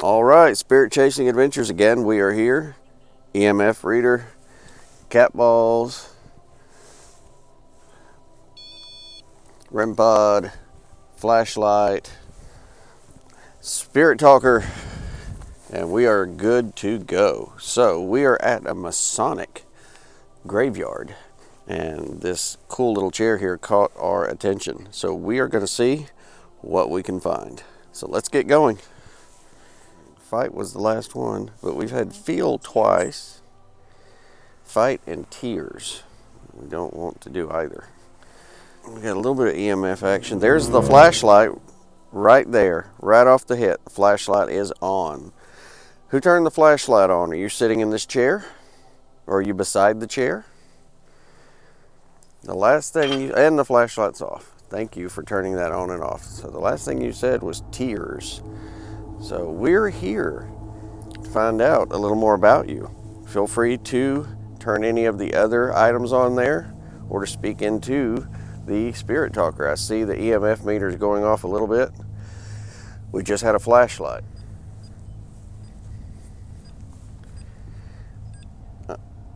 All right, Spirit Chasing Adventures again. We are here. EMF reader, cat balls, REM pod, flashlight, spirit talker, and we are good to go. So we are at a Masonic graveyard, and this cool little chair here caught our attention. So we are going to see what we can find. So let's get going. Fight was the last one, but we've had feel twice. Fight and tears. We don't want to do either. We got a little bit of EMF action. There's the flashlight right there, right off the hit. The flashlight is on. Who turned the flashlight on? Are you sitting in this chair? Or are you beside the chair? The last thing you, and the flashlight's off. Thank you for turning that on and off. So the last thing you said was tears. So we're here to find out a little more about you. Feel free to turn any of the other items on there or to speak into the spirit talker. I see the EMF meter is going off a little bit. We just had a flashlight.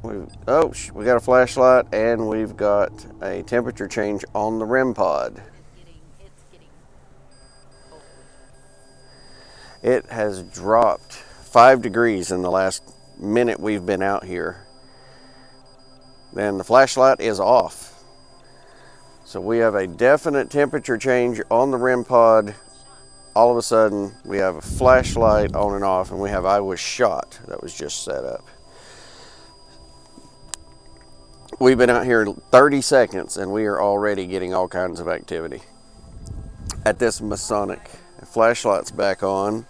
We got a flashlight and we've got a temperature change on the REM pod. It has dropped 5 degrees in the last minute we've been out here. Then the flashlight is off. So we have a definite temperature change on the REM pod. All of a sudden, we have a flashlight on and off, and we have I was shot that was just set up. We've been out here 30 seconds, and we are already getting all kinds of activity. At this Masonic, flashlight's back on.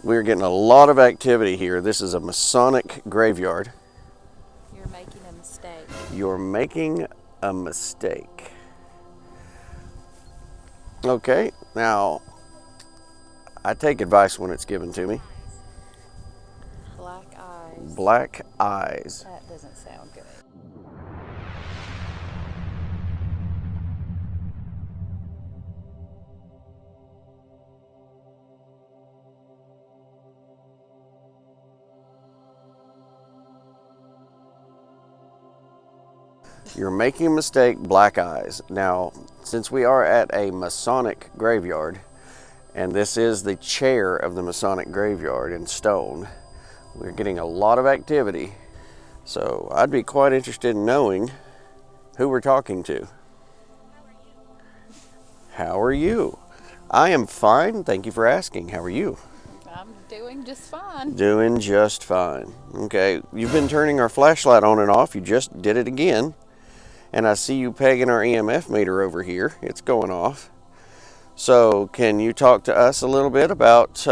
We're getting a lot of activity here. This is a Masonic graveyard. You're making a mistake. You're making a mistake. Okay, now, I take advice when it's given to me. Black eyes. Black eyes. That doesn't sound good. You're making a mistake, black eyes. Now, since we are at a Masonic graveyard, and this is the chair of the Masonic graveyard in stone, we're getting a lot of activity. So I'd be quite interested in knowing who we're talking to. How are you? I am fine. Thank you for asking. How are you? I'm doing just fine. Doing just fine. Okay, you've been turning our flashlight on and off. You just did it again. And I see you pegging our EMF meter over here. It's going off. So can you talk to us a little bit about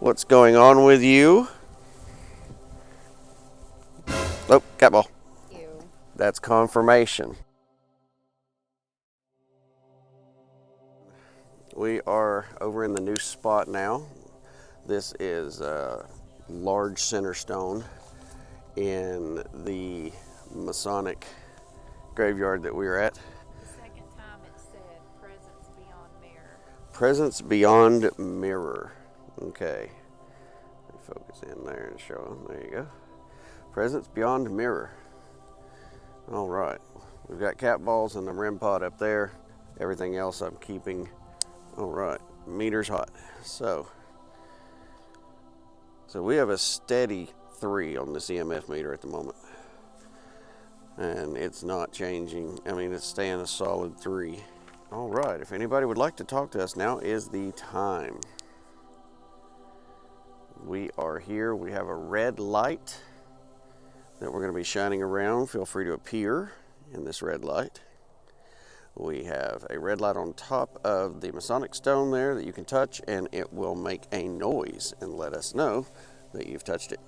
what's going on with you? Oh, cat ball. Ew. That's confirmation. We are over in the new spot now. This is a large center stone in the Masonic graveyard that we were at. The second time it said presence beyond mirror. Presence beyond mirror. Okay. Let me focus in there and show them. There you go. Presence beyond mirror. All right. We've got cat balls and the REM pod up there. Everything else I'm keeping. All right. Meter's hot. So we have a steady 3 on this EMF meter at the moment. And it's not changing. I mean, it's staying a solid 3. All right, if anybody would like to talk to us, now is the time. We are here. We have a red light that we're going to be shining around. Feel free to appear in this red light. We have a red light on top of the Masonic stone there that you can touch, and it will make a noise and let us know that you've touched it.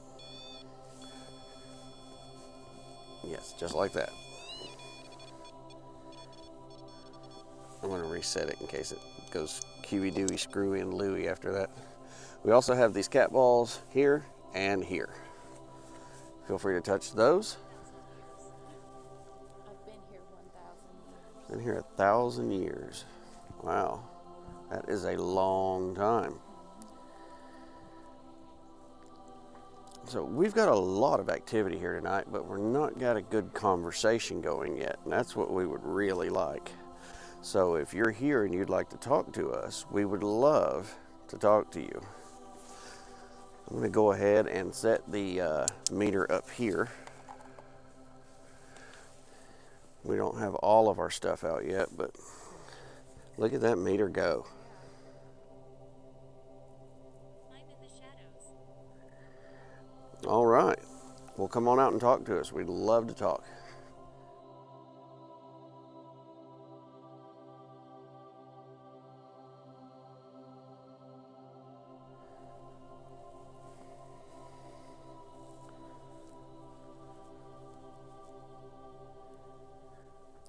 Yes, just like that. I'm going to reset it in case it goes Dewey, screw in Louie after that. We also have these cat balls here and here. Feel free to touch those. I've been here 1,000 years. Been here 1,000 years. Wow, that is a long time. So we've got a lot of activity here tonight, but we're not got a good conversation going yet, and that's what we would really like. So if you're here and you'd like to talk to us, we would love to talk to you. I'm going to go ahead and set the meter up here. We don't have all of our stuff out yet, but look at that meter go. I'm in the shadows. All right. Well, come on out and talk to us. We'd love to talk.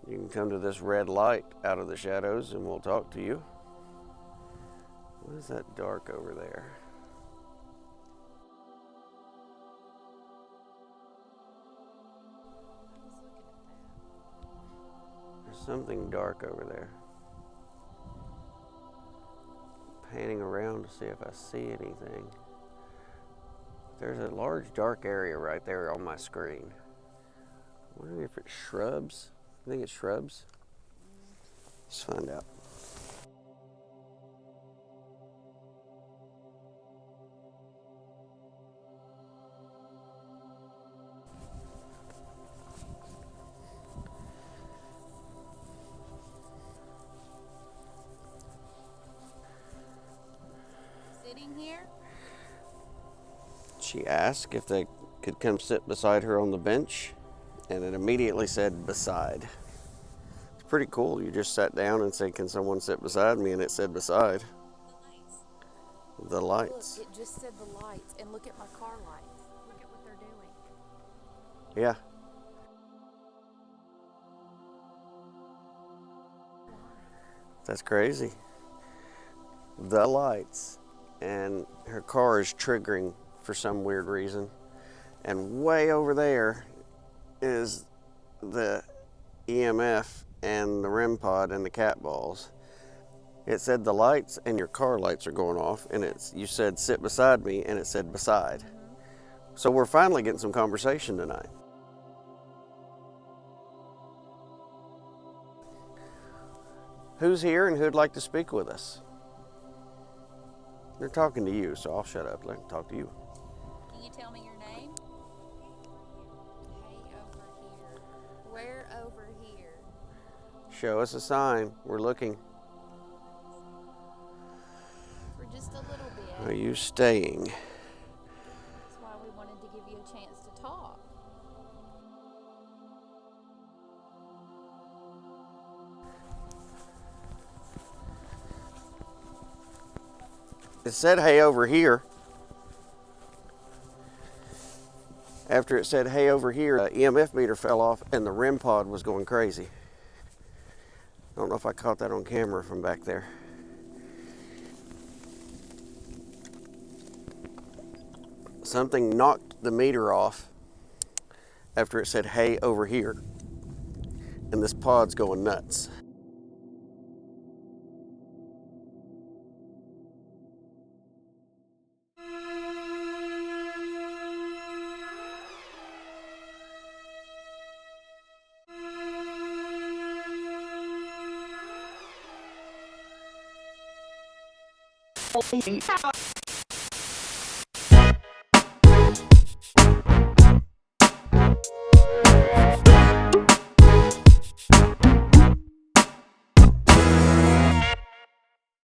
You can come to this red light out of the shadows and we'll talk to you. What is that dark over there? There's something dark over there. Panning around to see if I see anything. There's a large dark area right there on my screen. I'm wondering if it's shrubs. I think it's shrubs. Let's find out. Sitting here? She asked if they could come sit beside her on the bench, and it immediately said beside. It's pretty cool. You just sat down and said, "Can someone sit beside me?" and it said beside. The lights. Look, it just said the lights, and look at my car lights. Look at what they're doing. Yeah. That's crazy. The lights. And her car is triggering for some weird reason. And way over there is the EMF and the REM pod and the cat balls. It said the lights and your car lights are going off, and you said sit beside me, and it said beside. So we're finally getting some conversation tonight. Who's here and who'd like to speak with us? They're talking to you, so I'll shut up. Let them talk to you. Can you tell me your name? Hey, over here. Where over here? Show us a sign. We're looking. For just a little bit. Are you staying? That's why we wanted to give you a chance to talk. It said, "Hey, over here." After it said, "Hey, over here," the EMF meter fell off and the REM pod was going crazy. I don't know if I caught that on camera from back there. Something knocked the meter off after it said, "Hey, over here." And this pod's going nuts.